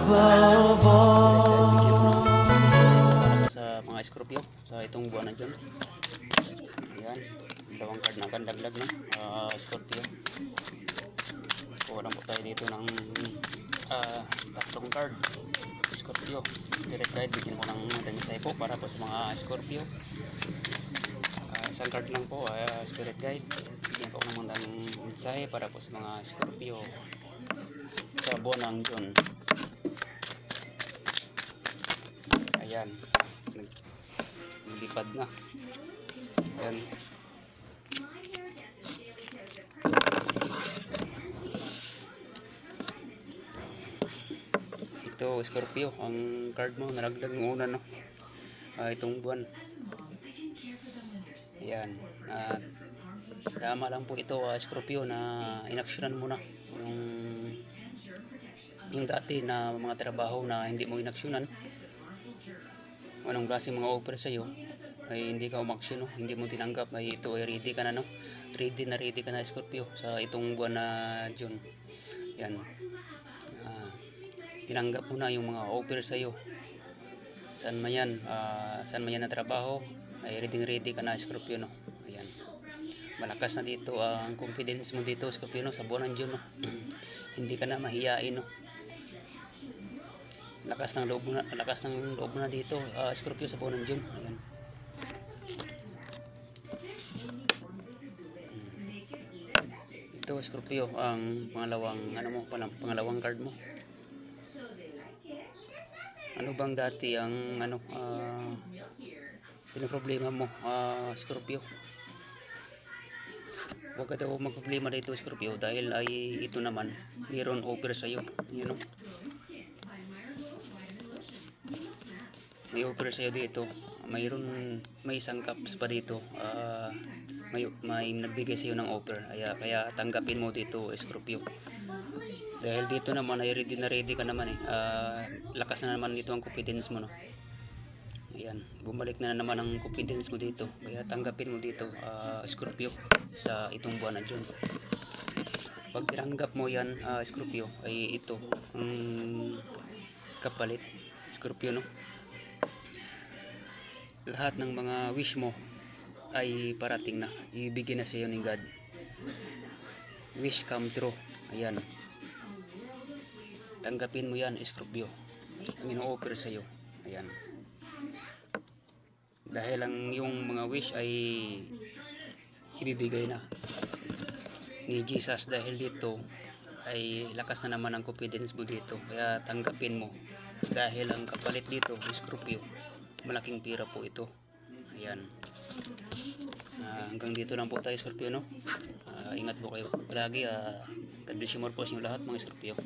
above all. Sa mga Scorpio sa itong buwan na dyan. Ayan, dalawang card na akan dagdag na Scorpio. Kuha lang po tayo dito ng tatlong card Scorpio. Spirit guide, bigyan ko ng danisay po para po sa mga Scorpio. Isang card lang po, Spirit guide, bigyan ko naman ng mensahe para po sa mga Scorpio sa buwan ng June. Ayan, naglipad na. Ayan. Ito Scorpio, ang card mo nalaglag ng una, no? Itong buwan. Ayan. Tama lang po ito, Scorpio, na inaksyonan mo na yung dati na mga trabaho na hindi mo inaksyonan. Anong klase mga offer sa iyo ay hindi ka umaksyon, no? Hindi mo tinanggap, ay ito ay ready ka na, no? Ready ka na Scorpio sa itong buwan na June. Yan, tinanggap mo na yung mga offer sa iyo. Saan man yan na trabaho ay ready ka na Scorpio, no? Ayan, malakas na dito ang confidence mo dito Scorpio, no? Sa buwan ng June, no? Hindi ka na mahiyain, no? Lakas ng loob mo na dito Scorpio sa buwan ng June. Ayan. Ito Scorpio, ang pangalawang card mo. Ano bang dati ang pinoproblema mo Scorpio? Huwag ka daw magproblema dito Scorpio, dahil ay ito naman mayroon offer sa iyo, you know? May offer sa iyo dito, may isang caps pa dito, may nagbigay sa iyo ng offer, kaya tanggapin mo dito Scorpio. Dahil dito naman ay ready ka naman, lakas na naman dito ang confidence mo, no? Ayan, bumalik na naman ang confidence mo dito, kaya tanggapin mo dito Scorpio sa itong buwan na June. Pag tinanggap mo yan Scorpio, ay ito kapalit Scorpio, no? Lahat ng mga wish mo ay parating na, ibigay na sa iyo ni God. Wish come true. Ayan, tanggapin mo yan Scorpio, ang ino-offer sa iyo. Ayan, dahil ang yung mga wish ay ibibigay na ni Jesus, dahil dito ay lakas na naman ang confidence mo dito, kaya tanggapin mo, dahil ang kapalit dito Scorpio, malaking pira po ito. Ayan, hanggang dito lang po tayo Scorpio, no? Ingat po kayo palagi. God bless you more po sa inyo lahat mga Scorpio.